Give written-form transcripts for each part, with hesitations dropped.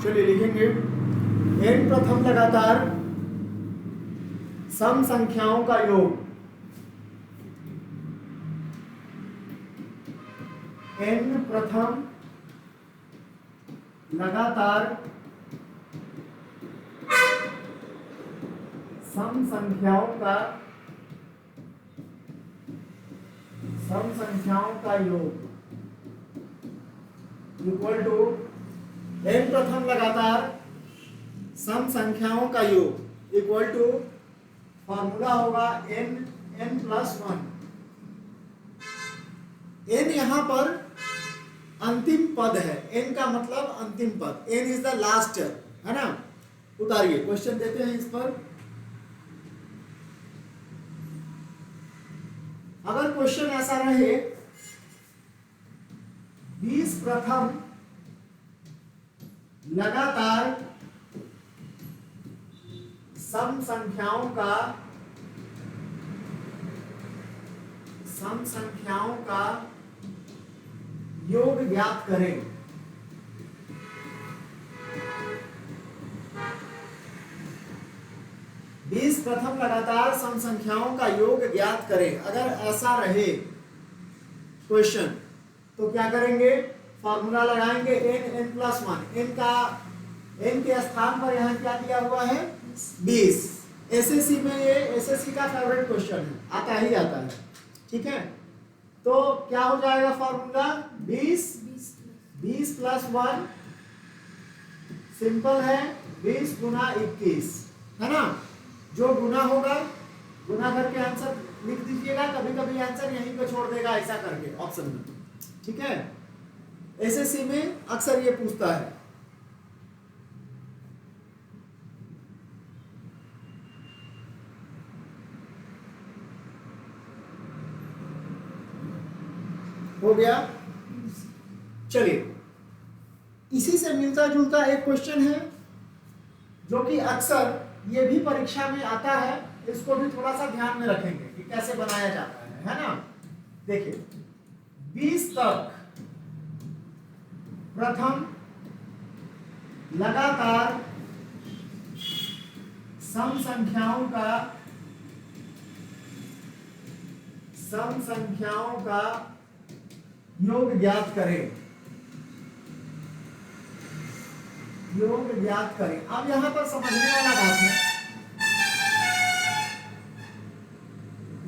चलिए लिखेंगे n प्रथम लगातार सम संख्याओं का योग, n प्रथम लगातार सम संख्याओं का योग इक्वल टू n प्रथम लगातार सम संख्याओं का योग इक्वल टू फॉर्मूला होगा n प्लस 1। n यहां पर अंतिम पद है, n का मतलब अंतिम पद, n is the last term, है ना। उतारिए, क्वेश्चन देते हैं इस पर। अगर क्वेश्चन ऐसा रहे 20 प्रथम लगातार सम संख्याओं का योग ज्ञात करें। प्रथम लगातार सम संख्याओं का योग ज्ञात करें। अगर ऐसा रहे क्वेश्चन तो क्या करेंगे, फॉर्मूला लगाएंगे n प्लस 1। n के स्थान पर यहां क्या दिया हुआ है 20। एसएससी में ये एसएससी का फेवरेट क्वेश्चन है, आता ही आता है, ठीक है। तो क्या हो जाएगा फॉर्मूला 20 प्लस 1 सिंपल है 20 गुना 21, है ना। जो गुना होगा गुना करके आंसर लिख दीजिएगा, कभी कभी आंसर यहीं पे छोड़ देगा ऐसा करके ऑप्शन में, ठीक है। एसएससी में अक्सर ये पूछता है। हो गया। चलिए, इसी से मिलता जुलता एक क्वेश्चन है जो कि अक्सर ये भी परीक्षा में आता है, इसको भी थोड़ा सा ध्यान में रखेंगे कि कैसे बनाया जाता है ना। देखिए 20 तक प्रथम लगातार सम संख्याओं का योग ज्ञात करें। अब यहां पर समझने वाला बात है,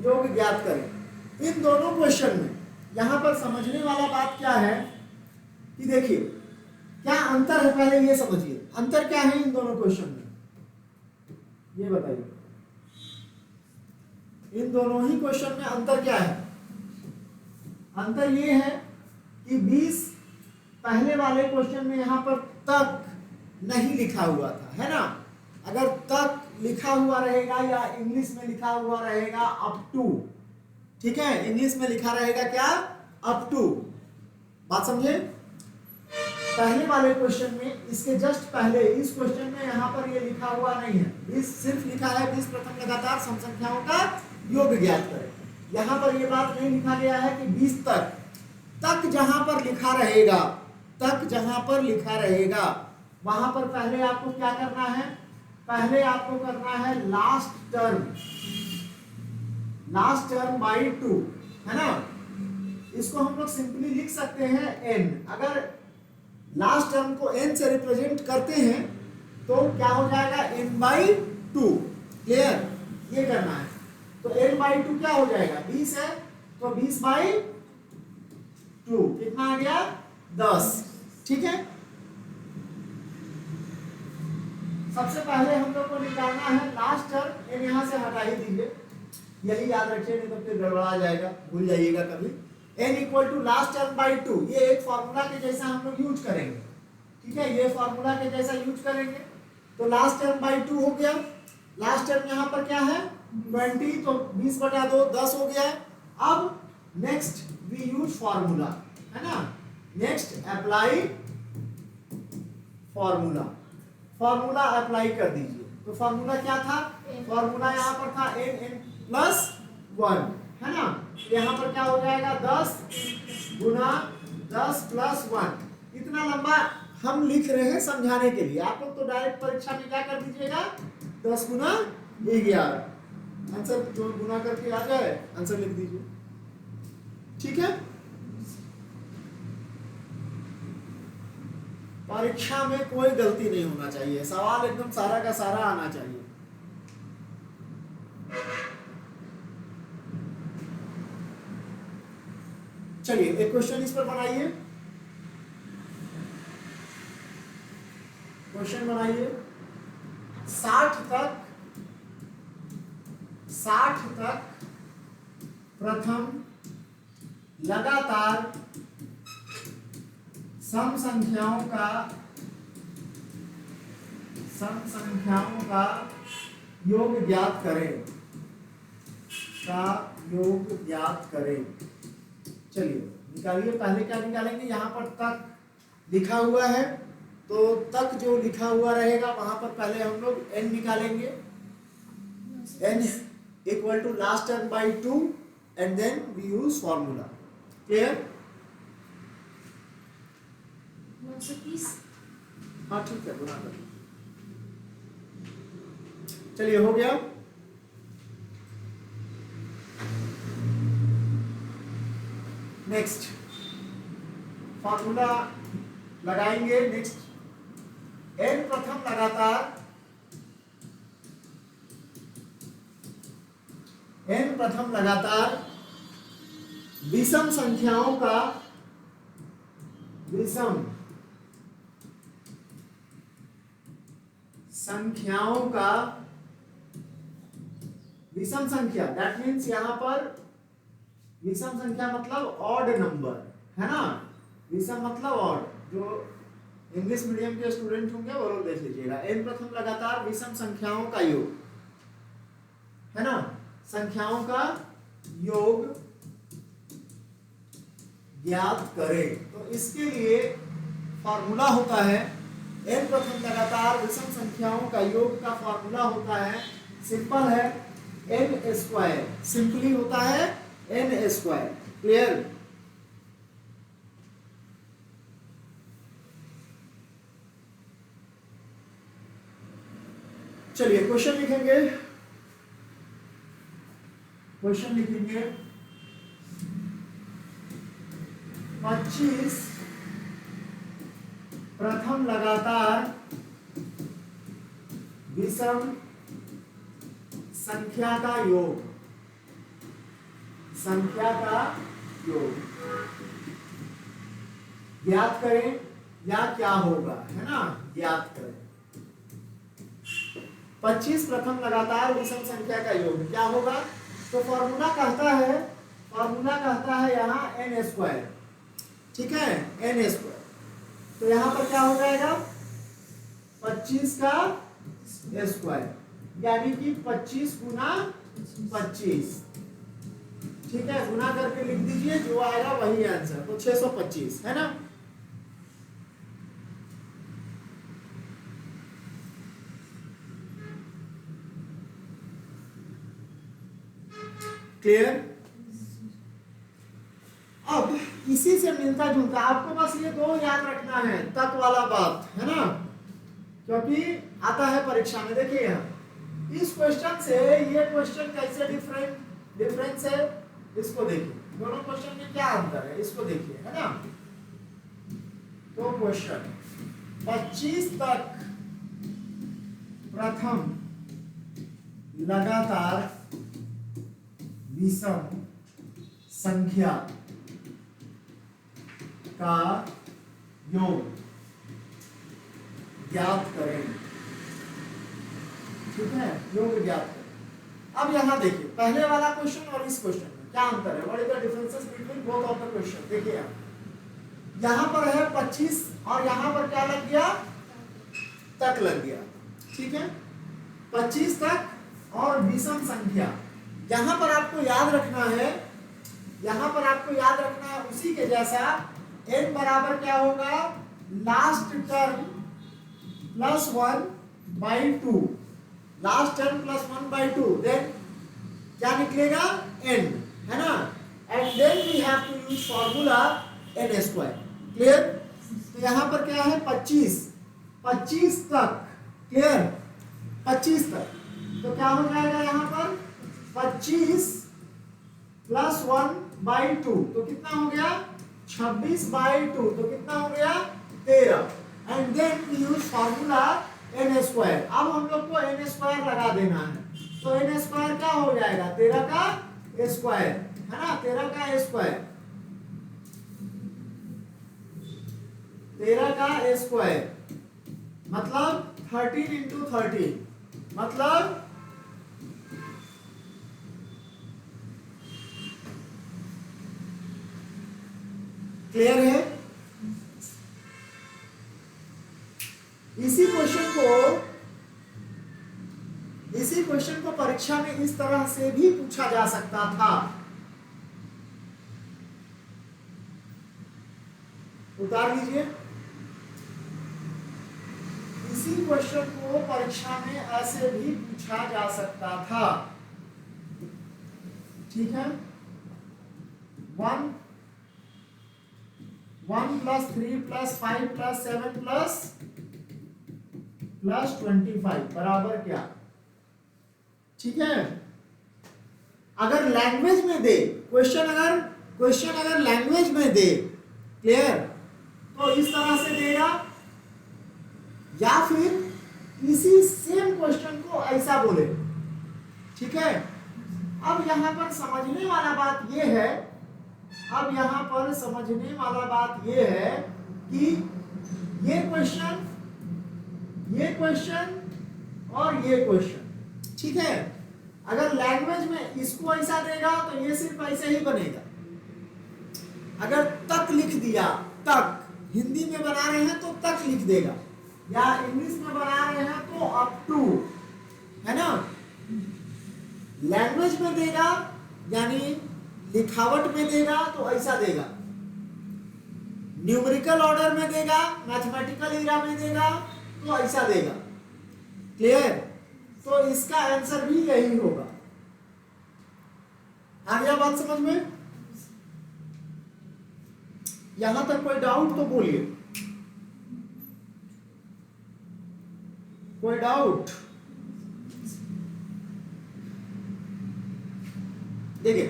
योग ज्ञात करें। इन दोनों क्वेश्चन में यहां पर समझने वाला बात क्या है कि देखिए क्या अंतर है, पहले ये समझिए अंतर क्या है इन दोनों क्वेश्चन में, ये बताइए। इन दोनों ही क्वेश्चन में अंतर क्या है? अंतर ये है कि 20 पहले वाले क्वेश्चन में यहां पर तक नहीं लिखा हुआ था, है ना। अगर तक लिखा हुआ रहेगा या इंग्लिश में लिखा हुआ रहेगा अप टू, ठीक है, इंग्लिश में लिखा रहेगा क्या अप टू, बात समझे। पहले वाले क्वेश्चन में इसके जस्ट पहले इस क्वेश्चन में यहां पर ये लिखा हुआ नहीं है, 20 सिर्फ लिखा है 20 प्रथम लगातार सम संख्याओं का योग ज्ञात करें। यहां पर ये बात नहीं लिखा गया है कि 20 तक जहां पर लिखा रहेगा वहां पर पहले आपको क्या करना है, पहले आपको करना है लास्ट टर्म बाई 2, है ना। इसको हम लोग सिंपली लिख सकते हैं n। अगर लास्ट टर्म को n से रिप्रेजेंट करते हैं तो क्या हो जाएगा n बाई 2, क्लियर, ये करना है। तो n बाई 2 क्या हो जाएगा 20 है, तो 20 बाई 2 कितना आ गया 10, ठीक है। सबसे पहले हम लोग को निकालना है लास्ट टर्म, n यहां से हटा ही दीजिए, यही याद रखिए नहीं तो फिर गड़बड़ा जाएगा, भूल जाइएगा कभी। n equal to last term by 2, ये एक फॉर्मूला के जैसा हम लोग यूज करेंगे, ठीक है, ये फॉर्मूला के जैसा यूज करेंगे। तो लास्ट टर्म बाई 2 हो गया। लास्ट टर्म यहाँ पर क्या है 20, तो 20 बटा 2 10 हो गया। अब नेक्स्ट वी यूज फॉर्मूला, है ना। नेक्स्ट अप्लाई फॉर्मूला अप्लाई कर दीजिए। तो फॉर्मूला क्या था, फॉर्मूला यहाँ पर था n प्लस 1, है ना। यहाँ पर क्या हो जाएगा 10 गुना 10 प्लस 1। इतना लंबा हम लिख रहे हैं समझाने के लिए। आप लोग तो डायरेक्ट परीक्षा में क्या कर दीजिएगा, 10 गुना 11 आंसर जो गुना करके आ जाए आंसर लिख दीजिए, ठीक है। परीक्षा में कोई गलती नहीं होना चाहिए, सवाल एकदम सारा का सारा आना चाहिए। चलिए एक क्वेश्चन इस पर बनाइए, क्वेश्चन बनाइए। 60 तक प्रथम लगातार सम संख्याओं का योग ज्ञात करें, चलिए निकालिए। पहले क्या निकालेंगे, यहाँ पर तक लिखा हुआ है तो तक जो लिखा हुआ रहेगा वहां पर पहले हम लोग n निकालेंगे, n equal to last term by 2 and then we use formula. Clear? हाँ ठीक है, गुना कर। चलिए हो गया। नेक्स्ट फॉर्मूला लगाएंगे। नेक्स्ट n प्रथम लगातार विषम संख्याओं का विषम संख्या, दैट मीन्स यहाँ पर विषम संख्या मतलब ऑड नंबर है ना, विषम मतलब ऑड। जो इंग्लिश मीडियम के स्टूडेंट होंगे वो लोग देख लीजिएगा। n प्रथम लगातार विषम संख्याओं का योग है ना, संख्याओं का योग ज्ञात करें। तो इसके लिए फॉर्मूला होता है n प्रथम लगातार विषम संख्याओं का योग का फॉर्मूला होता है, सिंपल है, n स्क्वायर। सिंपली होता है n स्क्वायर। क्लियर? चलिए क्वेश्चन लिखेंगे। क्वेश्चन लिखेंगे 25 प्रथम लगातार विषम संख्या का योग ज्ञात करें या क्या होगा, है ना, ज्ञात करें। 25 प्रथम लगातार विषम संख्या का योग क्या होगा, तो फॉर्मूला कहता है यहाँ n स्क्वायर, ठीक है, n स्क्वायर। तो यहाँ पर क्या हो जाएगा 25 का स्क्वायर, यानी कि 25 गुना 25, ठीक है, गुना करके लिख दीजिए, जो आएगा वही आंसर। तो 625 है ना। क्लियर? अब इसी से मिलता जुलता आपको बस ये दो याद रखना है, तक वाला बात है ना, क्योंकि आता है परीक्षा में। देखिए यहाँ इस क्वेश्चन से ये क्वेश्चन कैसे डिफरेंस है, इसको देखिए। दोनों क्वेश्चन में क्या अंतर है इसको देखिए, है ना। तो क्वेश्चन 25 तक प्रथम लगातार विषम संख्या का योग ज्ञात करें, ठीक है, योग ज्ञात करें। अब यहाँ देखिए पहले वाला क्वेश्चन और इस क्वेश्चन में क्या अंतर है, what is the differences between both of the question. देखिए यहाँ पर है 25 और यहाँ पर क्या लग गया, तक लग गया, ठीक है, 25 तक और विषम संख्या। यहाँ पर आपको याद रखना है, उसी के जैसा n बराबर क्या होगा, last term plus 1/2, last term plus 1/2, then क्या निकलेगा n, है ना, and then we have to use formula n square. Clear? तो यहाँ पर क्या है 25, 25 तक, क्लियर, 25 तक। तो क्या हो जाएगा यहाँ पर 25 प्लस 1/2, तो कितना हो गया 26/2, तो कितना हो गया 13। And then we use formula n²। अब हम लोग को n² लगा देना है, तो n² क्या हो जाएगा 13 का स्क्वायर, है ना, 13 का स्क्वायर, 13 का स्क्वायर मतलब 13 इंटू 13, मतलब क्लियर है। इसी क्वेश्चन को परीक्षा में इस तरह से भी पूछा जा सकता था। उतार लीजिए। इसी क्वेश्चन को परीक्षा में ऐसे भी पूछा जा सकता था, ठीक है। 1 + 3 + 5 + 7 + 25 बराबर क्या, ठीक है। अगर लैंग्वेज में दे क्वेश्चन अगर लैंग्वेज में दे, क्लियर, तो इस तरह से देगा, या फिर इसी सेम क्वेश्चन को ऐसा बोले, ठीक है। अब यहाँ पर समझने वाला बात यह है, कि ये क्वेश्चन और ये क्वेश्चन, ठीक है। अगर लैंग्वेज में इसको ऐसा देगा तो ये सिर्फ ऐसे ही बनेगा। अगर तक लिख दिया, तक हिंदी में बना रहे हैं तो तक लिख देगा, या इंग्लिश में बना रहे हैं तो अप टू, है ना। लैंग्वेज में देगा यानी लिखावट में देगा तो ऐसा देगा, न्यूमेरिकल ऑर्डर में देगा, मैथमेटिकल इरा में देगा तो ऐसा देगा, क्लियर। तो इसका आंसर भी यही होगा। आ गया बात समझ में? यहां तक कोई डाउट तो बोलिए, कोई डाउट? देखिए,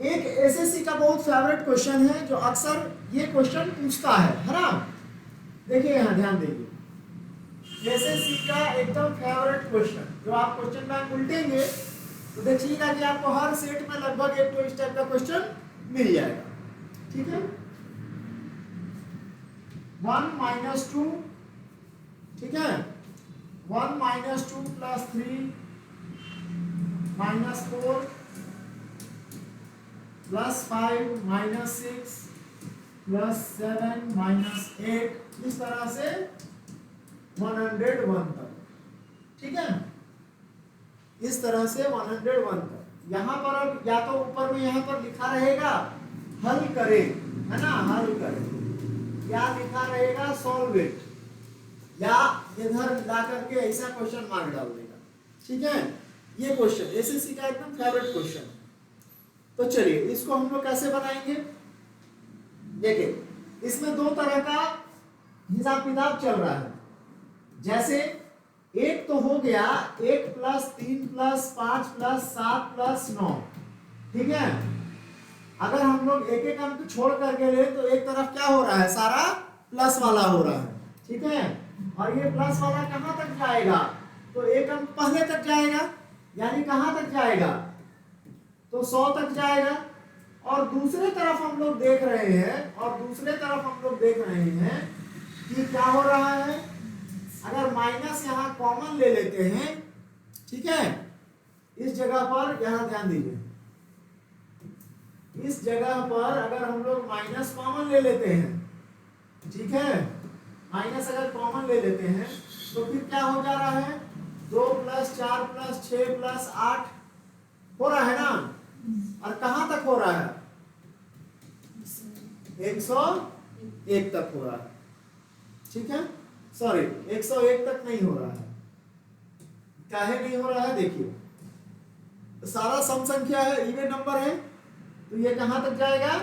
एक एसएससी का बहुत फेवरेट क्वेश्चन है जो अक्सर ये क्वेश्चन पूछता है ना। देखिए यहां ध्यान दीजिए, एसएससी का एकदम फेवरेट क्वेश्चन, जो आप क्वेश्चन बैंक उल्टेंगे तो देखिएगा कि आपको हर सेट में लगभग एक तो इस टाइप का क्वेश्चन मिल जाएगा, ठीक है। 1 - 2, ठीक है, 1 - 2 + 3 - 4 +5 - 6 +7 - 8, इस तरह से 101 तक, ठीक है। इस तरह से 101 तक। यहाँ पर अब या तो ऊपर में यहाँ पर लिखा रहेगा हल करें, है ना, हल करें, या लिखा रहेगा सॉल्व इट, या इधर ला करके ऐसा क्वेश्चन मार्क डाल देगा, ठीक है। ये क्वेश्चन एसएससी का एकदम फेवरेट क्वेश्चन है। तो चलिए इसको हम लोग कैसे बनाएंगे। देखिए, इसमें दो तरह का हिसाब किताब चल रहा है। जैसे एक तो हो गया 1 + 3 + 5 + 7 + 9, ठीक है। अगर हम लोग एक एक अंक छोड़ करके ले तो एक तरफ क्या हो रहा है, सारा प्लस वाला हो रहा है, ठीक है। और ये प्लस वाला कहां तक जाएगा, तो एक अंक पहले तक जाएगा, यानी कहां तक जाएगा, तो 100 तक जाएगा। और दूसरे तरफ हम लोग देख रहे हैं कि क्या हो रहा है, अगर माइनस यहाँ कॉमन ले लेते हैं, ठीक है, इस जगह पर यहाँ ध्यान दीजिए, इस जगह पर अगर हम लोग माइनस कॉमन ले लेते हैं, ठीक है, माइनस अगर कॉमन ले लेते हैं तो फिर क्या हो जा रहा है, 2 + 4 + 6 + 8 हो रहा है ना। और कहां तक हो रहा है, 101 तक हो रहा है, ठीक है। सॉरी, 101 तक नहीं हो रहा है। काहे नहीं हो रहा है, देखिए सारा सम संख्या है, इवन नंबर है, तो ये कहां तक जाएगा,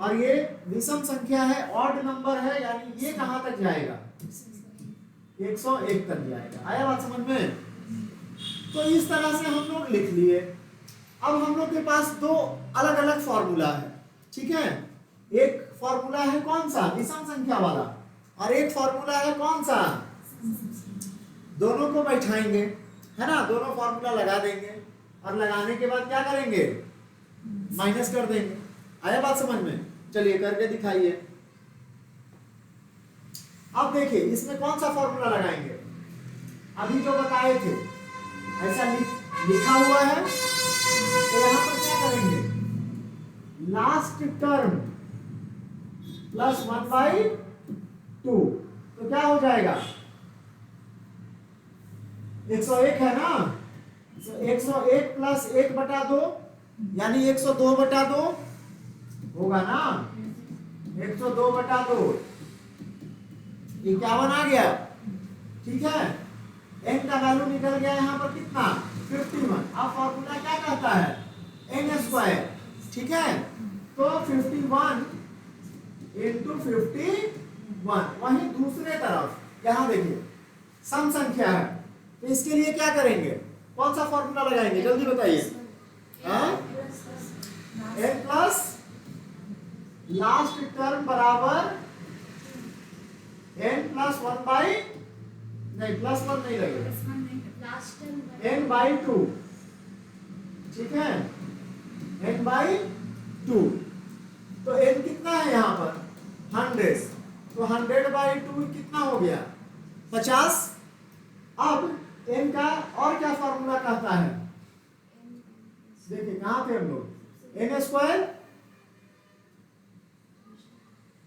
और ये विषम संख्या है, ऑड नंबर है, यानी ये कहां तक जाएगा? 101 तक जाएगा। आया बात समझ में? तो इस तरह से हम लोग लिख लिए। अब हम लोग के पास दो अलग अलग फॉर्मूला है, ठीक है? एक फॉर्मूला है कौन सा? विषम संख्या वाला, और एक फॉर्मूला है कौन सा? दोनों को बैठाएंगे, है ना? दोनों फॉर्मूला लगा देंगे, और लगाने के बाद क्या करेंगे? माइनस कर देंगे। आया बात समझ में? चलिए करके दिखाइए। अब देखिए इसमें कौन सा फॉर्मूला लगाएंगे? अभी जो बताए थे ऐसा लिखा हुआ है, तो यहां पर क्या करेंगे? लास्ट टर्म प्लस 1/2, तो क्या हो जाएगा? 101 है ना, तो 101 प्लस 1/2 यानी 102/2 होगा ना। 102/2 51 आ गया, ठीक है? n का वैल्यू निकल गया यहाँ पर कितना? 51। अब फॉर्मूला क्या कहता है? n², ठीक है? तो 51 into 51। वहीं दूसरे तरफ यहाँ देखिए सम संख्या है, तो इसके लिए क्या करेंगे? कौन सा फॉर्मूला लगाएंगे? जल्दी बताइए। n प्लस लास्ट टर्म बराबर n प्लस 1/, नहीं प्लस 1 नहीं लगेगा, n/2, ठीक है? n/2। तो n कितना है यहाँ पर? 100, तो 100/2 कितना हो गया? 50। अब n का और क्या फॉर्मूला कहता है? देखिए कहाँ थे हम लोग? n²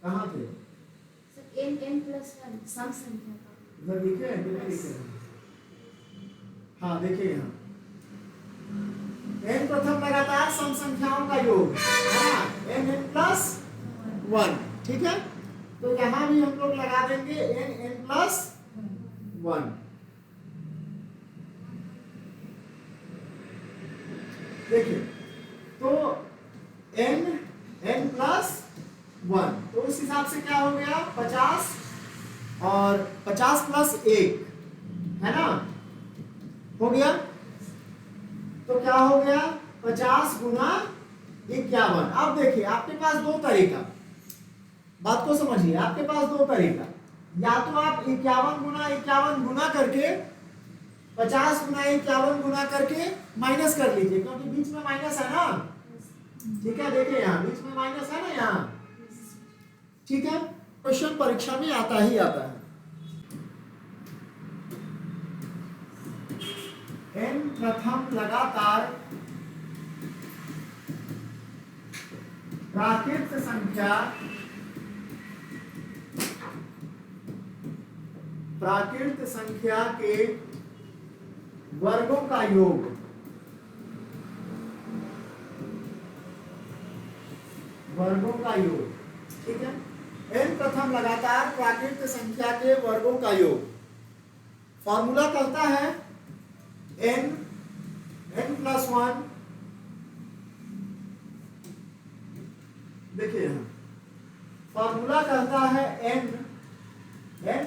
कहाँ थे? n प्लस 1 सम संख्या का इधर लिखे हैं कि नहीं लिखे हैं? हाँ देखिए यहाँ n प्रथम लगातार सम संख्याओं का योग है ना, n प्लस 1, ठीक है? तो यहाँ भी हम लोग लगा देंगे n प्लस 1। देखिए तो n प्लस 1, तो उस हिसाब से क्या हो गया? 50, और 50 प्लस 1 है ना, हो गया। तो क्या हो गया? 50 गुना 51। अब देखिए आपके पास दो तरीका, बात को समझिए, आपके पास दो तरीका, या तो आप 51 गुना 51 गुना करके 50 गुना 51 गुना करके माइनस कर लीजिए, क्योंकि बीच में माइनस है ना, ठीक है? देखिए यहाँ बीच में माइनस है ना यहाँ, ठीक है? क्वेश्चन परीक्षा में आता ही आता है। n प्रथम लगातार प्राकृत संख्या के वर्गों का योग, ठीक है? n प्रथम लगातार प्राकृत संख्या के वर्गों का योग। फॉर्मूला कहता है n प्लस 1, देखिए यहाँ फॉर्मूला कहता है n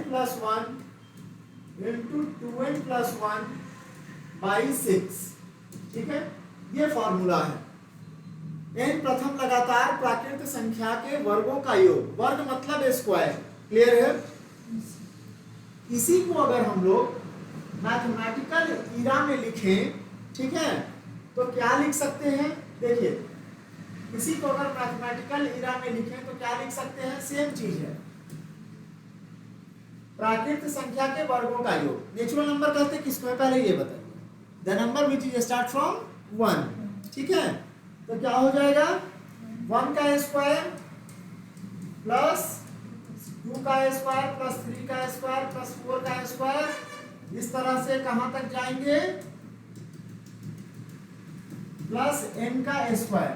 plus 1 into 2n plus 1/6, ठीक है? ये फॉर्मूला है। n प्रथम लगातार प्राकृत संख्या के वर्गों का योग, वर्ग मतलब स्क्वायर, क्लियर है? इसी को अगर हम लोग मैथमेटिकल इरा में लिखें, ठीक है, तो क्या लिख सकते हैं? देखिए इसी को अगर मैथमेटिकल इरा में लिखें तो क्या लिख सकते हैं? सेम चीज है, प्राकृत संख्या के वर्गों का योग। नेचुरल नंबर कहते हैं किसको है? पहले ये बताइए। The number which is start from 1, ठीक है? तो क्या हो जाएगा? 1 का स्क्वायर प्लस 2 का स्क्वायर प्लस 3 का स्क्वायर प्लस 4 का स्क्वायर, इस तरह से कहां तक जाएंगे? प्लस n का स्क्वायर।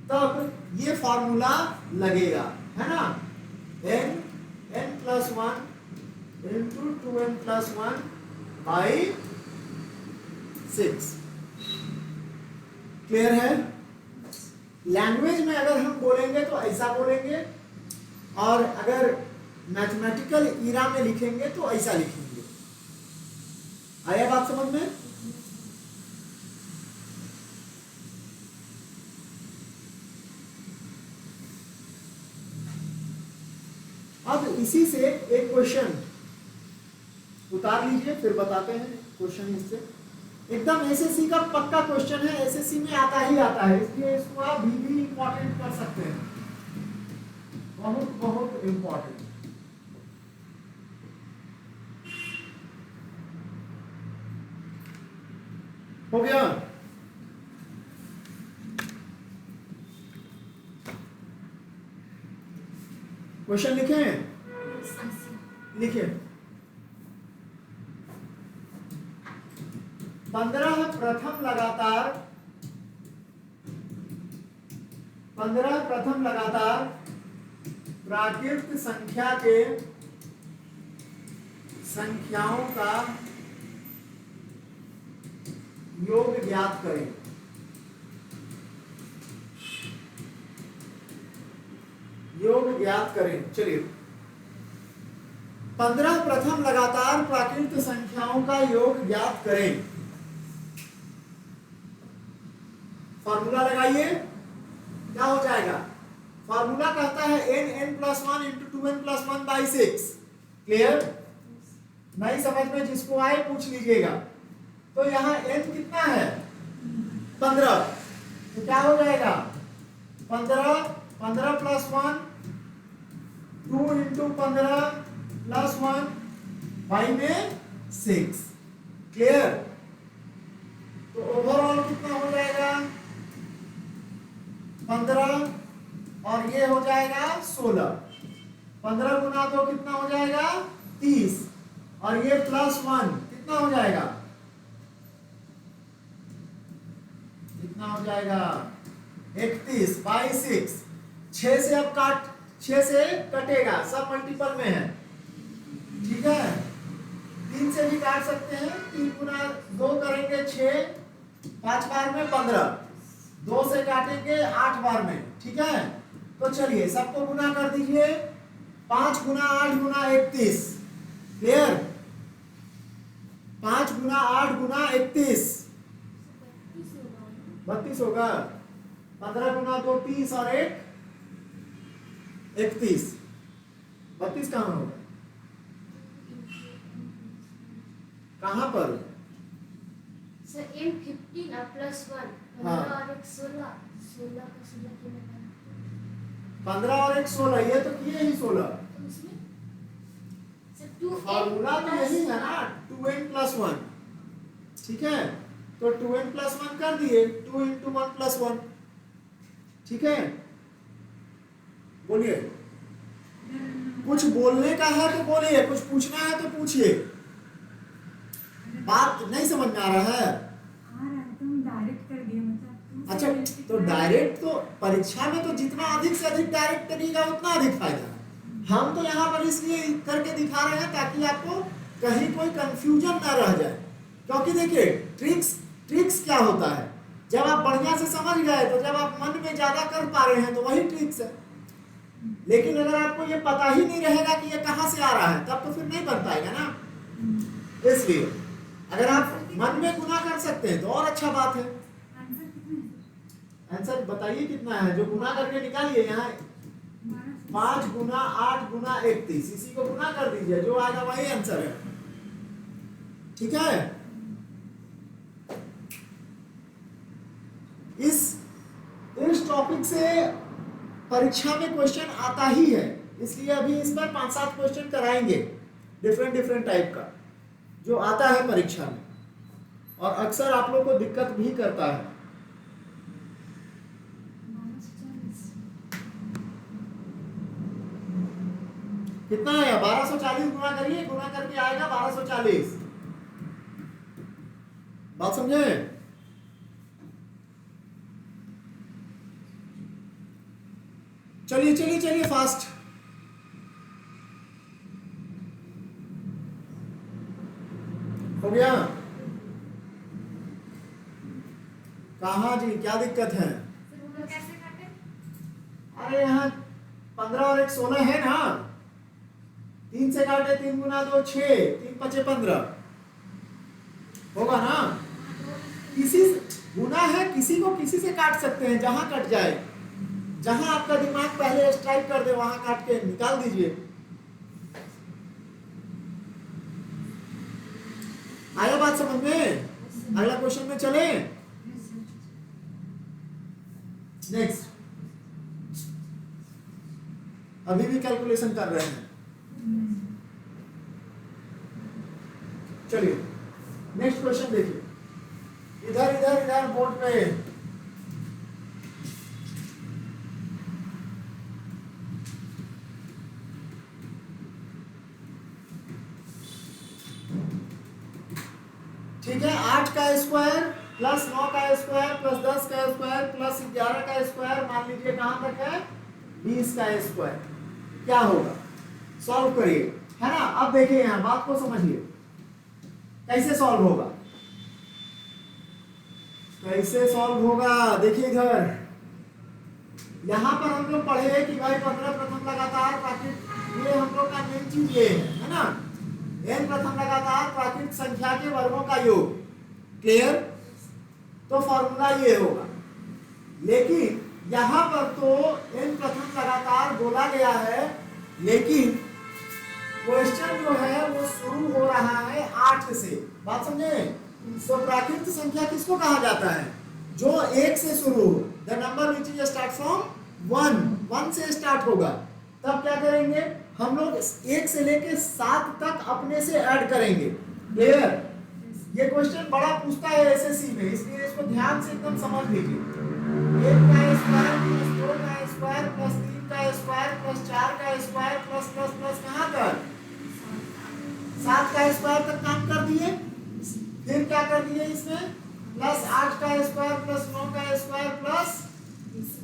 तब ये फॉर्मूला लगेगा, है ना? n plus 1 into 2n plus 1/6। Clear है? लैंग्वेज में अगर हम बोलेंगे तो ऐसा बोलेंगे, और अगर मैथमेटिकल ईरा में लिखेंगे तो ऐसा लिखेंगे। आया बात समझ में? अब इसी से एक क्वेश्चन उतार लीजिए, फिर बताते हैं क्वेश्चन इससे। एकदम एसएससी का पक्का क्वेश्चन है, एसएससी में आता ही आता है, इसलिए इसको आप भी इंपॉर्टेंट कर सकते हैं, बहुत बहुत इंपॉर्टेंट। हो गया? क्वेश्चन लिखे हैं? लिखे। 15 प्रथम लगातार प्राकृत संख्या के संख्याओं का योग ज्ञात करें। योग ज्ञात करें। चलिए, 15 प्रथम लगातार प्राकृत संख्याओं का योग ज्ञात करें। फॉर्मूला लगाइए, क्या हो जाएगा? फॉर्मूला कहता है n+1 × 2n+1/6। क्लियर? नहीं समझ में जिसको आए पूछ लीजिएगा। तो यहाँ n कितना है? 15। तो क्या हो जाएगा? 15 + 1 2 × 15 + 1 5 में 6। क्लियर? तो ओवरऑल कितना हो जाएगा? 15 और ये हो जाएगा 16। 15 × 2 कितना हो जाएगा? 30, और ये +1 कितना हो जाएगा? कितना हो जाएगा? 31/6। 6 से अब 6 से कटेगा, सब मल्टीपल में है। ठीक है, 3 से भी काट सकते हैं। 3 × 2 करेंगे 6, 5 बार में 15, 2 से काटेंगे 8 बार में। ठीक है, तो चलिए सबको गुना कर दीजिए। 5 × 8 × 31। क्लियर? 5 × 8 × 31 32 होगा। 15 × 2 30 और 1 31। 32 कहाँ होगा? कहाँ पर? सर m15 और +1 15 और 1 16 16 का 16 कितना बना? 15 और 1 16, ये तो किए ही 16। तो उसमें सर 2n फॉर्मूला तो यही है ना, 2n+1। ठीक है, तो 2n+1 कर दिए, 2 × 1 + 1। ठीक है, बोलिए। कुछ बोलने का है तो बोलिए, कुछ पूछना है तो पूछिए। बात नहीं समझ में आ रहा है? तुम डायरेक्ट कर दिए, मतलब अच्छा, तो डायरेक्ट तो परीक्षा में तो जितना अधिक से अधिक डायरेक्ट करिएगा उतना अधिक फायदा है। हम तो यहाँ पर इसलिए करके दिखा रहे हैं ताकि आपको कहीं कोई कंफ्यूजन ना रह जाए। क्योंकि देखिए ट्रिक्स क्या होता है, जब आप बढ़िया से समझ गए तो जब आप मन में ज्यादा कर पा रहे हैं तो वही ट्रिक्स है। लेकिन अगर आपको ये पता ही नहीं रहेगा कि ये कहाँ से आ रहा है, तब तो फिर नहीं बन पाएगा ना। इसलिए अगर आप मन में गुना कर सकते हैं तो और अच्छा बात है। आंसर कितना है? आंसर बताइए कितना है, जो गुना करके निकालिए। यहाँ 5 × 8 × 31, इसी को गुना कर दीजिए, जो आएगा वही आंसर है। ठीक है, इस टॉपिक से परीक्षा में क्वेश्चन आता ही है, इसलिए अभी इस पर 5-7 क्वेश्चन कराएंगे डिफरेंट टाइप का, जो आता है परीक्षा में और अक्सर आप लोग को दिक्कत भी करता है। कितना आया? 1240 गुना करिए, गुना करके आएगा 1240। बात समझे? चलिए फास्ट। हो गया? कहाँ जी, क्या दिक्कत है? सर वो कैसे करते अरे यहाँ 15 और 1 16 है ना, 3 से काटे 3 गुना 2 6, 3 पचे 15 होगा ना। किसी गुना है, किसी को किसी से काट सकते हैं, जहां कट जाए, जहां आपका दिमाग पहले स्ट्राइक कर दे वहां काट के निकाल दीजिए। आया बात समझ में? अगला क्वेश्चन में चले। नेक्स्ट, अभी भी कैलकुलेशन कर रहे हैं, चलिए नेक्स्ट क्वेश्चन देखिए। इधर इधर इधर बोर्ड पे ठीक है। 8 का स्क्वायर प्लस 9 का स्क्वायर प्लस 10 का स्क्वायर प्लस 11 का स्क्वायर, मान लीजिए कहां तक है 20 का स्क्वायर, क्या होगा? सॉल्व करिए, है ना। अब देखिए यहां बात को समझिए, कैसे सॉल्व होगा, कैसे सॉल्व होगा। देखिए इधर यहां पर हम लोग पढ़े कि भाई 15 प्रथम लगातार प्राकृत, ये हम लोग का मेन चीज ये है ना, n प्रथम लगातार प्राकृत संख्या के वर्गों का योग, क्लियर। तो फॉर्मूला ये होगा, लेकिन यहां पर तो n प्रथम लगातार बोला गया है, लेकिन क्वेश्चन जो है वो शुरू हो रहा है 8 से, बात समझे। तो प्राकृत संख्या किसको कहा जाता है? जो 1 से शुरू हो, the number which is start from 1 से स्टार्ट होगा। तब क्या करेंगे हम लोग 1 से लेके 7 तक अपने से ऐड करेंगे, क्लियर। ये क्वेश्चन बड़ा पूछता है एसएससी में, इसलिए इसको ध्यान से एकदम समझ लीजिए। 1 का स्क्वायर प्लस 2 का स्क्वायर प्लस 3 का स्क्वायर प्लस 4 का स्क्वायर प्लस प्लस प्लस कहां तक? 7 का स्क्वायर तक काम कर दिए। फिर क्या कर दिए इसमें? प्लस 8 का स्क्वायर प्लस 9 का स्क्वायर प्लस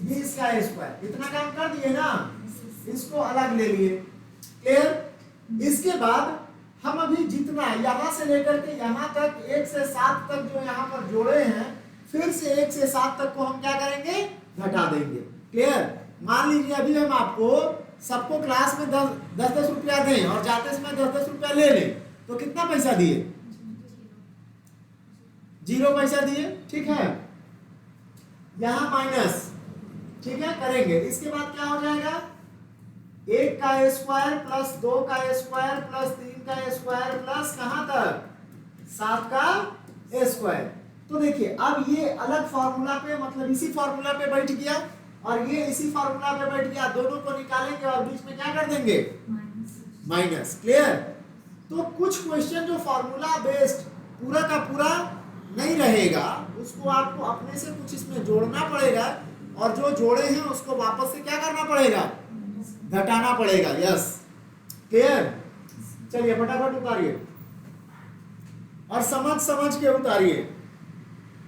20 का स्क्वायर, इतना काम कर दिए ना। इसको अलग ले लिए, क्लियर। इसके बाद हम अभी जितना यहां से लेकर के यहां तक 1 से 7 तक जो यहां पर जोड़े हैं, फिर से 1 से 7 तक को हम क्या करेंगे? घटा देंगे, क्लियर। मान लीजिए अभी हम आपको सबको क्लास में 10-10 रुपया दें और जाते समय 10-10 रुपया ले लें, तो कितना पैसा दिए? 0 पैसा दिए, ठीक है। यहां माइनस, ठीक है, करेंगे। इसके बाद क्या हो जाएगा? 1 का स्क्वायर प्लस 2 का स्क्वायर प्लस 3 का स्क्वायर प्लस कहां तक? 7 का स्क्वायर। तो देखिए अब ये अलग फार्मूला पे, मतलब इसी फार्मूला पे बैठ गया और ये इसी फार्मूला पे बैठ गया, दोनों को निकालेंगे और बीच में क्या कर देंगे? Minus, clear. तो कुछ क्वेश्चन जो फार्मूला बेस्ड पूरा का पूरा नहीं रहेगा, उसको आपको अपने से कुछ इसमें जोड़ना पड़ेगा, और जो जोड़े हैं उसको वापस से क्या करना पड़ेगा? घटाना पड़ेगा, यस, क्लियर। चलिए फटाफट उतारिए और समझ समझ के उतारिए,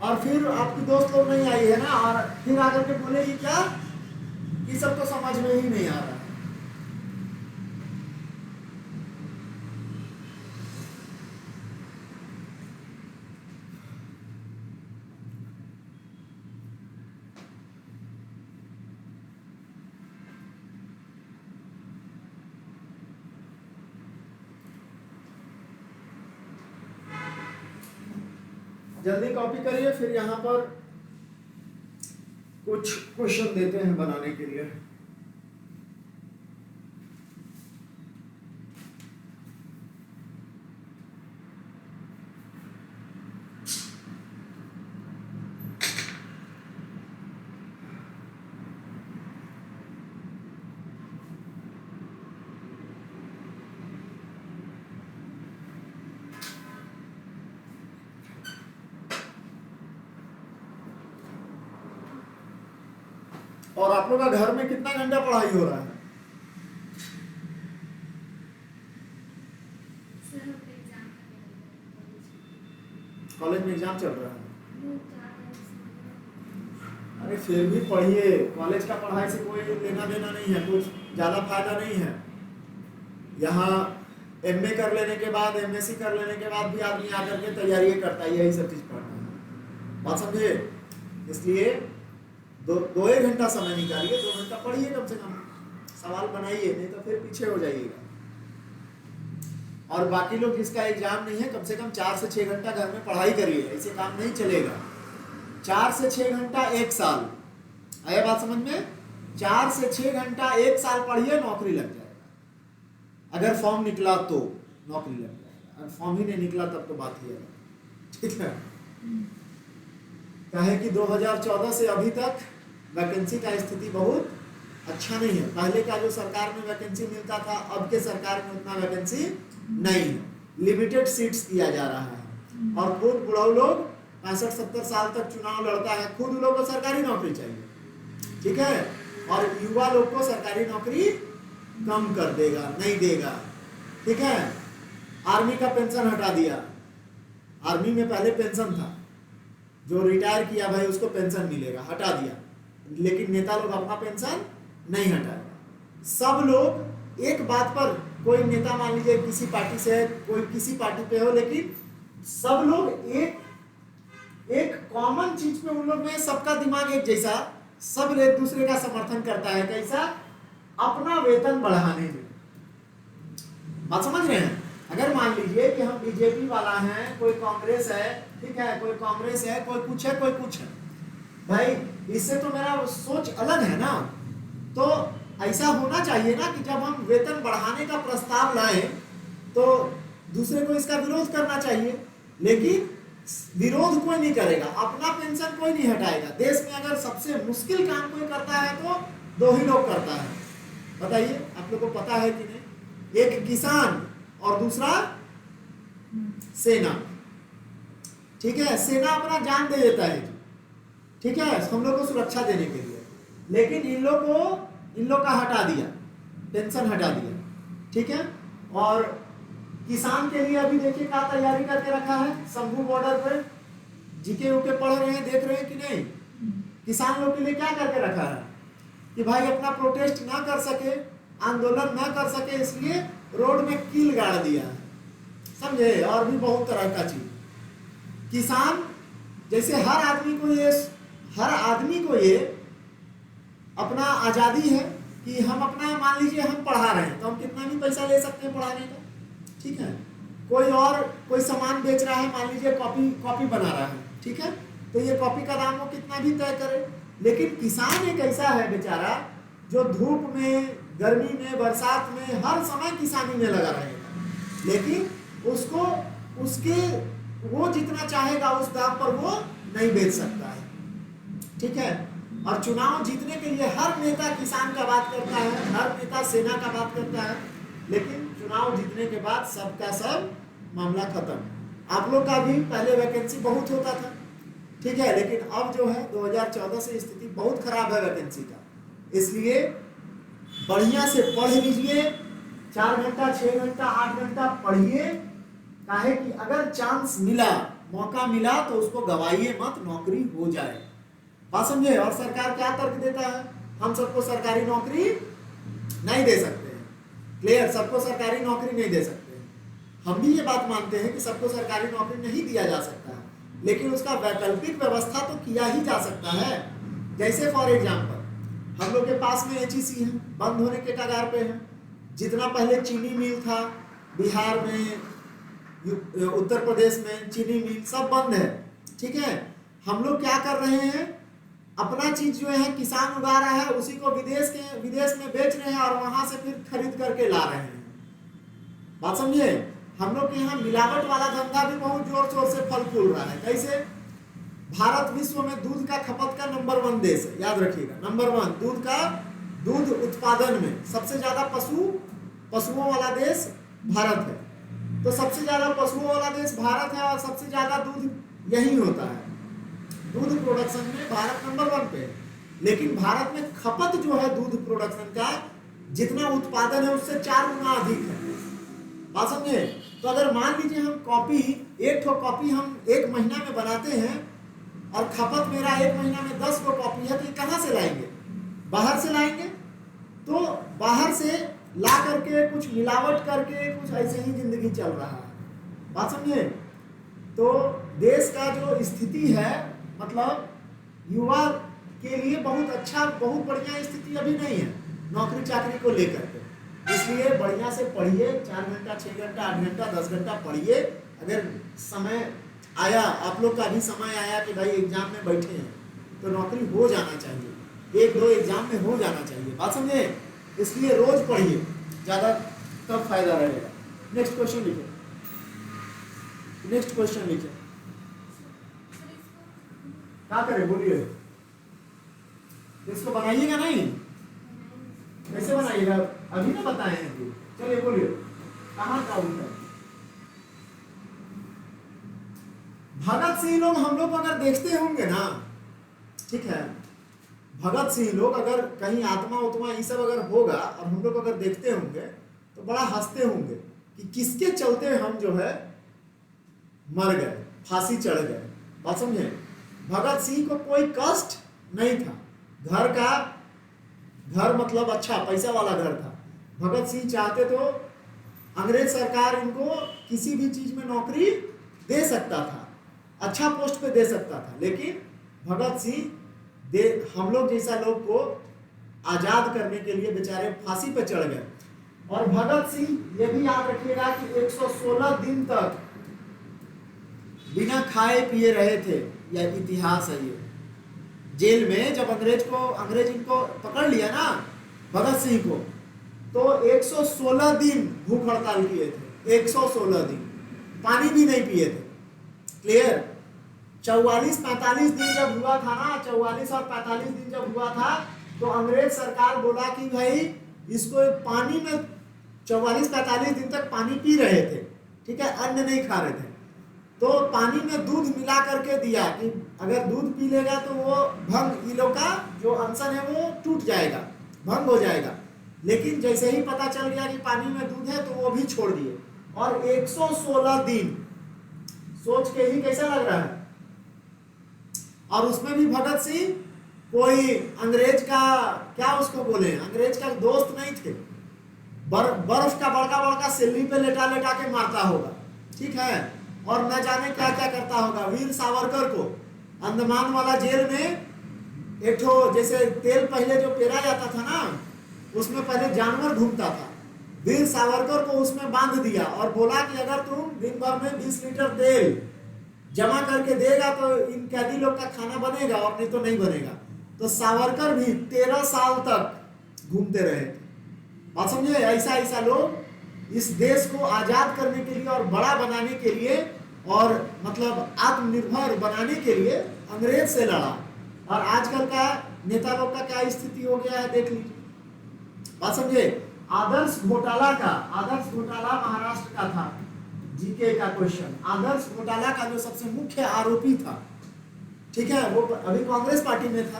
और फिर आपकी दोस्त लोग नहीं आई है ना, और फिर आकर के बोलेगी क्या कि सब तो समझ में ही नहीं आ रहा। जल्दी कॉपी करिए, फिर यहाँ पर कुछ क्वेश्चन देते हैं बनाने के लिए। और आप लोग का घर में कितना घंटा पढ़ाई हो रहा है? कॉलेज में एग्जाम चल रहा है। अरे फिर भी पढ़िए, कॉलेज का पढ़ाई से कोई लेना देना नहीं है, कुछ ज़्यादा फायदा नहीं है। यहाँ एमए कर लेने के बाद, एमएससी कर लेने के बाद भी आदमी आकर के तैयारी करता है, यही सब चीज़ पढ़ना है, बात समझे। इसलिए दो एक घंटा समय निकालिए, 2 घंटा पढ़िए कम से कम, सवाल बनाइए, नहीं तो फिर पीछे हो जाइएगा। और बाकी लोग जिसका एग्जाम नहीं है, कम से कम 4 से 6 घंटा घर में पढ़ाई करिए, ऐसे काम नहीं चलेगा। 4 से 6 घंटा 1 साल, आया बात समझ में? 4 से 6 घंटा 1 साल पढ़िए, नौकरी लग जाएगा। अगर फॉर्म निकला तो नौकरी लग जाएगा, अगर फॉर्म ही नहीं निकला तब तो बात ही है, ठीक है। कहे कि 2014 से अभी तक वैकेंसी का स्थिति बहुत अच्छा नहीं है। पहले का जो सरकार में वैकेंसी मिलता था, अब के सरकार में उतना वैकेंसी नहीं है, लिमिटेड सीट्स दिया जा रहा है। और खुद बुढ़ऊ लोग 65-70 साल तक चुनाव लड़ता है, खुद लोग को सरकारी नौकरी चाहिए, ठीक है। और युवा लोग को सरकारी नौकरी कम कर देगा, नहीं देगा, ठीक है। आर्मी का पेंशन हटा दिया, आर्मी में पहले पेंशन था, जो रिटायर किया भाई उसको पेंशन मिलेगा, हटा दिया। लेकिन नेता लोग अपना पेंशन नहीं हटाएगा। सब लोग एक बात पर, कोई नेता मान लीजिए किसी पार्टी से है, कोई किसी पार्टी पे हो, लेकिन सब लोग एक कॉमन चीज पे, उन लोग में सबका दिमाग एक जैसा, सब एक दूसरे का समर्थन करता है। कैसा? अपना वेतन बढ़ाने में। बात समझ रहे हैं? अगर मान लीजिए कि हम बीजेपी वाला हैं, कोई कांग्रेस है, ठीक है, कोई कांग्रेस है, कोई कुछ है, कोई कुछ है, भाई इससे तो मेरा सोच अलग है ना। तो ऐसा होना चाहिए ना कि जब हम वेतन बढ़ाने का प्रस्ताव लाएं तो दूसरे को इसका विरोध करना चाहिए, लेकिन विरोध कोई नहीं करेगा, अपना पेंशन कोई नहीं हटाएगा। देश में अगर सबसे मुश्किल काम कोई करता है तो 2 ही लोग करता है, बताइए आप लोग को पता है कि नहीं? एक किसान और दूसरा सेना, ठीक है। सेना अपना जान दे देता है, ठीक है, हम लोग को सुरक्षा देने के लिए, लेकिन इन लोग का हटा दिया, पेंशन हटा दिया, ठीक है। और किसान के लिए अभी देखिए क्या तैयारी करके रखा है, शंभू बॉर्डर पर जीके उके पढ़ रहे हैं, देख रहे हैं कि नहीं? किसान लोग के लिए क्या करके रखा है कि भाई अपना प्रोटेस्ट ना कर सके, आंदोलन ना कर सके, इसलिए रोड में कील गाड़ दिया है, समझे। और भी बहुत तरह का चीज। किसान जैसे हर आदमी को ये अपना आजादी है कि हम अपना, मान लीजिए हम पढ़ा रहे हैं तो हम कितना भी पैसा ले सकते हैं पढ़ाने का, ठीक है। कोई सामान बेच रहा है, मान लीजिए कॉपी बना रहा है, ठीक है, तो ये कॉपी का दाम वो कितना भी तय करे। लेकिन किसान एक ऐसा है बेचारा जो धूप में, गर्मी में, बरसात में, हर समय किसानी में लगा रहेगा, लेकिन वो जितना चाहेगा उस दाम पर वो नहीं बेच सकता है, ठीक है। और चुनाव जीतने के लिए हर नेता किसान का बात करता है, हर नेता सेना का बात करता है, लेकिन चुनाव जीतने के बाद सबका सब मामला खत्म। आप लोग का भी पहले वैकेंसी बहुत होता था, ठीक है, लेकिन अब जो है 2014 से स्थिति बहुत खराब है वैकेंसी का। इसलिए बढ़िया से पढ़ लीजिए, 4 घंटा, 6 घंटा, 8 घंटा पढ़िए, काहे कि अगर चांस मिला, मौका मिला तो उसको गवाइए मत, नौकरी हो जाए। बात समझे। और सरकार क्या तर्क देता है, हम सबको सरकारी नौकरी नहीं दे सकते हैं, क्लियर, सबको सरकारी नौकरी नहीं दे सकते हैं। हम भी ये बात मानते हैं कि सबको सरकारी नौकरी नहीं दिया जा सकता है, लेकिन उसका वैकल्पिक व्यवस्था तो किया ही जा सकता है। जैसे फॉर एग्जाम्पल हम लोग के पास में HEC है, बंद होने के कगार पे है। जितना पहले चीनी मिल था बिहार में, उत्तर प्रदेश में चीनी मिल सब बंद है, ठीक है। हम लोग क्या कर रहे हैं, अपना चीज जो है किसान उगा रहा है, उसी को विदेश में बेच रहे हैं और वहां से फिर खरीद करके ला रहे हैं। बात समझिए। हम लोग के यहाँ मिलावट वाला धंधा भी बहुत जोर शोर से फल फूल रहा है। कैसे? भारत विश्व में दूध का खपत का नंबर 1 देश है, याद रखिएगा, नंबर 1 दूध उत्पादन में सबसे ज्यादा पशुओं वाला देश भारत है। तो सबसे ज्यादा पशुओं वाला देश भारत है और सबसे ज्यादा दूध यही होता है। दूध प्रोडक्शन में भारत नंबर 1 पे है, लेकिन भारत में खपत जो है दूध प्रोडक्शन का, जितना उत्पादन है उससे 4 गुना अधिक है। बात समझे। तो अगर मान लीजिए हम एक कॉपी हम 1 महीना में बनाते हैं और खपत मेरा 1 महीना में 10 गो कॉपी है, तो ये कहाँ से लाएंगे? बाहर से लाएंगे। तो बाहर से ला करके कुछ मिलावट करके कुछ ऐसे ही जिंदगी चल रहा है। बात समझे। तो देश का जो स्थिति है, मतलब युवा के लिए बहुत अच्छा, बहुत बढ़िया स्थिति अभी नहीं है नौकरी चाकरी को लेकर के। इसलिए बढ़िया से पढ़िए, 4 घंटा 6 घंटा 8 घंटा 10 घंटा पढ़िए। अगर समय आया, आप लोग का भी समय आया कि भाई एग्जाम में बैठे हैं, तो नौकरी हो जाना चाहिए, 1-2 एग्जाम में हो जाना चाहिए, बात समझे। इसलिए रोज पढ़िए, ज़्यादा तब फायदा रहेगा। नेक्स्ट क्वेश्चन लिखे, नेक्स्ट क्वेश्चन लिखे। क्या करें बोलिए, इसको बनाइएगा नहीं, कैसे बनाइएगा अभी ना बताए हैं। चलिए बोलिए, कहाँ का उत्तर। भगत सिंह लोग हम लोग अगर देखते होंगे ना, ठीक है, भगत सिंह लोग अगर कहीं आत्मा उत्मा ये सब अगर होगा और हम लोग अगर देखते होंगे तो बड़ा हंसते होंगे कि किसके चलते हम जो है मर गए, फांसी चढ़ गए, बात समझे। भगत सिंह को कोई कष्ट नहीं था, घर मतलब अच्छा पैसा वाला घर था। भगत सिंह चाहते तो अंग्रेज सरकार इनको किसी भी चीज में नौकरी दे सकता था, अच्छा पोस्ट पे दे सकता था, लेकिन भगत सिंह हम लोग जैसा लोग को आजाद करने के लिए बेचारे फांसी पे चढ़ गए। और भगत सिंह ये भी याद रखिएगा कि 116 दिन तक बिना खाए पिए रहे थे, यह इतिहास है। ये जेल में जब अंग्रेज इनको पकड़ लिया ना भगत सिंह को, तो 116 दिन भूख हड़ताल किए थे, 116 दिन पानी भी नहीं पिए थे। क्लियर। 44-45 दिन जब हुआ था ना, 44 और 45 दिन जब हुआ था, तो अंग्रेज सरकार बोला कि भाई इसको पानी में 44-45 दिन तक पानी पी रहे थे, ठीक है, अन्न नहीं खा रहे थे, तो पानी में दूध मिला करके दिया कि अगर दूध पी लेगा तो वो भंग, ये लोग का जो अनशन है वो टूट जाएगा, भंग हो जाएगा। लेकिन जैसे ही पता चल गया कि पानी में दूध है तो वो भी छोड़ दिए। और 116 दिन, सोच के ही कैसा लग रहा है। और उसमें भी भगत सिंह कोई अंग्रेज का क्या उसको बोले, अंग्रेज का दोस्त नहीं थे। बर्फ का बड़का सिल्ली पे लेटा लेटा के मारता होगा, ठीक है, और न जाने क्या क्या करता होगा। वीर सावरकर को अंडमान वाला जेल में एक ठो जैसे तेल पहले जो पेरा जाता था ना, उसमें पहले जानवर घूमता था, वीर सावरकर को उसमें बांध दिया और बोला कि अगर तुम दिन भर में 20 लीटर तेल जमा करके देगा तो इन कैदी लोग का खाना बनेगा, और नहीं तो नहीं बनेगा। तो सावरकर भी 13 साल तक घूमते रहे। बात समझे, ऐसा लोग इस देश को आजाद करने के लिए और बड़ा बनाने के लिए और मतलब आत्मनिर्भर बनाने के लिए अंग्रेज से लड़ा। और आजकल का नेता लोग का क्या स्थिति हो गया है देख लीजिए। बात समझे। आदर्श घोटाला महाराष्ट्र का था, जीके का क्वेश्चन। आदर्श घोटाला का जो सबसे मुख्य आरोपी था, ठीक है, वो अभी कांग्रेस पार्टी में था,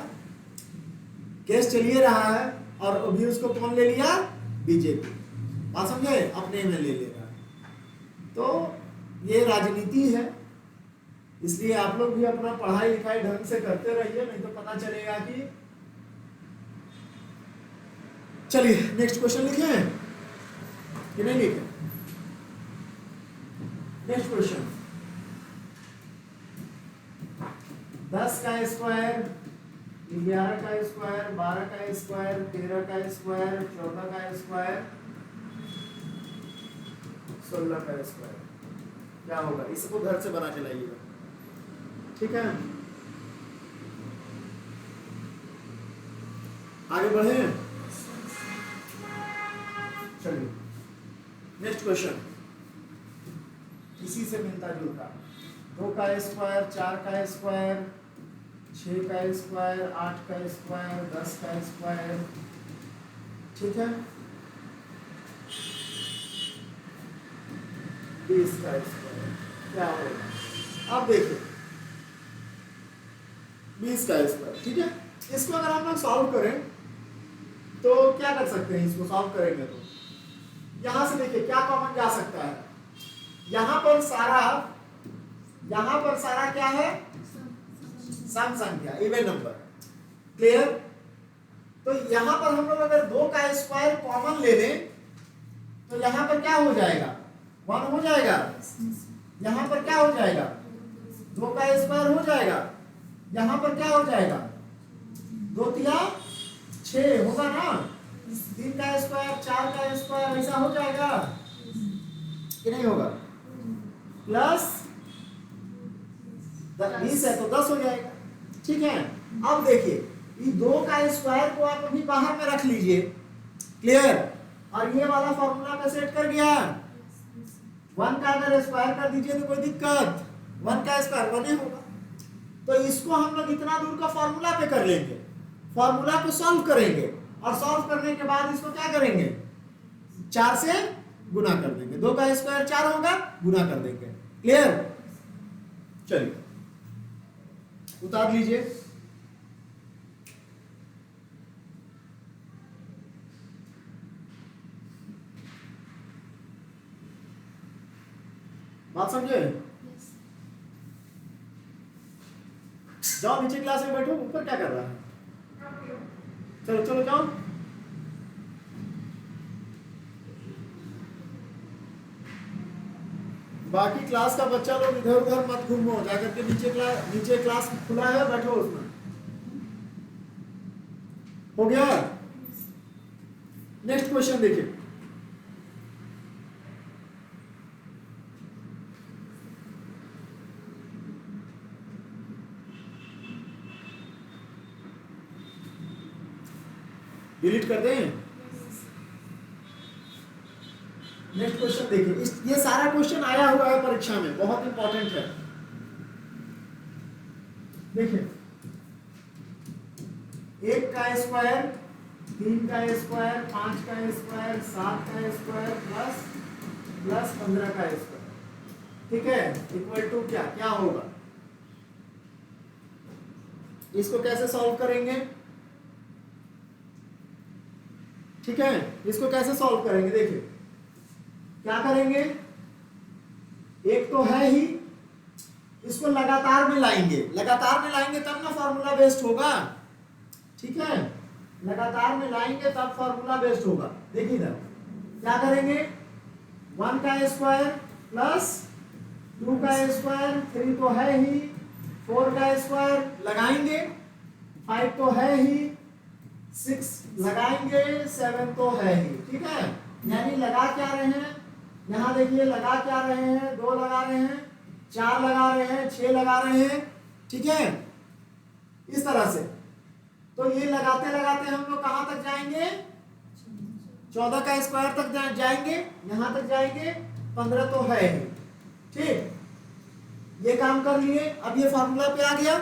केस चलिए रहा है, और अभी उसको कौन ले लिया, बीजेपी। बात समझे, अपने में ले रहा है। तो ये राजनीति है, इसलिए आप लोग भी अपना पढ़ाई लिखाई ढंग से करते रहिए, नहीं तो पता चलेगा कि। चलिए नेक्स्ट क्वेश्चन लिखे कि नहीं लिखे। नेक्स्ट क्वेश्चन, 10 का स्क्वायर, 11 का स्क्वायर, 12 का स्क्वायर, 13 का स्क्वायर, 14 का स्क्वायर, 16 का स्क्वायर, क्या होगा। इसको घर से बना के लाइएगा, ठीक है। आगे बढ़े, चलिए नेक्स्ट क्वेश्चन इसी से मिलता जुलता। 2 का स्क्वायर, 4 का स्क्वायर, 6 का स्क्वायर, 8 का स्क्वायर, 10 का स्क्वायर, ठीक है, 20 का स्क्वायर, क्या होगा। अब देखिए 20 का स्क्वायर, ठीक है। इसको अगर हम लोग सॉल्व करें तो क्या कर सकते हैं, इसको सॉल्व करेंगे तो यहां से देखिए क्या कॉमन जा सकता है। यहां पर सारा क्या है, सम संख्या, इवन नंबर, क्लियर। तो यहां पर हम लोग अगर 2 का स्क्वायर कॉमन ले लें तो यहां पर क्या हो जाएगा, 1 हो जाएगा। यहां पर क्या हो जाएगा, 2 का स्क्वायर हो जाएगा, यहां पर क्या हो जाएगा, 2 तिया 6 होगा ना, 3 का स्क्वायर 4 का स्क्वायर ऐसा हो जाएगा कि नहीं होगा, प्लस 20 है तो 10 हो जाएगा। ठीक है, अब देखिए ये 2 का स्क्वायर को आप अभी बाहर में रख लीजिए, क्लियर, और ये वाला फॉर्मूला पे सेट कर गया। 1 का अगर स्क्वायर कर दीजिए तो कोई दिक्कत, 1 का स्क्वायर 1 ही होगा। तो इसको हम लोग इतना दूर का फॉर्मूला पे कर लेंगे, फॉर्मूला को सॉल्व करेंगे, और सॉल्व करने के बाद इसको क्या करेंगे, 4 से गुना कर देंगे। 2 का स्क्वायर 4 होगा, गुना कर देंगे, क्लियर। चलिए उतार लीजिए। बात समझे, Yes. जाओ नीचे क्लास में बैठो, ऊपर क्या कर रहा है, चलो चलो जाओ। बाकी क्लास का बच्चा लोग इधर उधर मत घूमो, जाकर के नीचे क्लास खुला है, बैठो उसमें। हो गया, नेक्स्ट क्वेश्चन देखिए। डिलीट कर दें, नेक्स्ट क्वेश्चन देखिए। ये सारा क्वेश्चन आया हुआ है परीक्षा में, बहुत इंपॉर्टेंट है। देखिए 1 का स्क्वायर, 3 का स्क्वायर, 5 का स्क्वायर, 7 का स्क्वायर प्लस 15 का स्क्वायर, ठीक है, इक्वल टू क्या क्या होगा। इसको कैसे सॉल्व करेंगे, ठीक है, इसको कैसे सॉल्व करेंगे, देखिए क्या करेंगे, एक तो है ही, इसको लगातार में लाएंगे, लगातार में लाएंगे तब ना फॉर्मूला बेस्ड होगा, ठीक है, लगातार में लाएंगे तब फॉर्मूला बेस्ड होगा। देखिए इधर क्या करेंगे, 1 का स्क्वायर प्लस 2 का स्क्वायर, 3 तो है ही, 4 का स्क्वायर लगाएंगे, 5 तो है ही, 6 लगाएंगे, 7 तो है ही, ठीक है। यानी लगा क्या रहे हैं, यहाँ देखिए लगा क्या रहे हैं, 2 लगा रहे हैं, 4 लगा रहे हैं, 6 लगा रहे हैं, ठीक है, इस तरह से। तो ये लगाते लगाते हम लोग कहाँ तक जाएंगे, 14 का स्क्वायर तक जाएंगे, यहाँ तक जाएंगे, 15 तो है ही, ठीक, ये काम कर लिए। अब ये फॉर्मूला पे आ गया।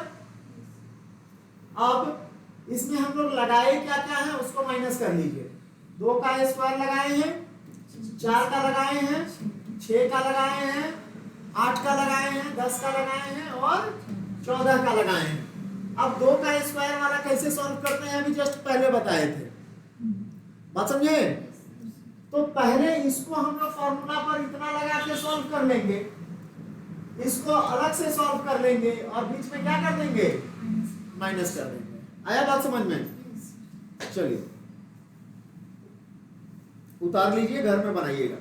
अब इसमें हम लोग लगाए क्या क्या है उसको माइनस कर लीजिए। 2 का स्क्वायर लगाए हैं, 4 का लगाए हैं, 6 का लगाए हैं, 8 का लगाए हैं, 10 का लगाए हैं और 14 का लगाए हैं। अब 2 का स्क्वायर वाला कैसे सॉल्व करते हैं अभी जस्ट पहले बताए थे, बात समझे। तो पहले इसको हम लोग फॉर्मूला पर इतना लगा के सॉल्व कर लेंगे, इसको अलग से सॉल्व कर लेंगे और बीच में क्या कर देंगे, माइनस कर देंगे। आया बात समझ में, चलिए उतार लीजिए, घर में बनाइएगा।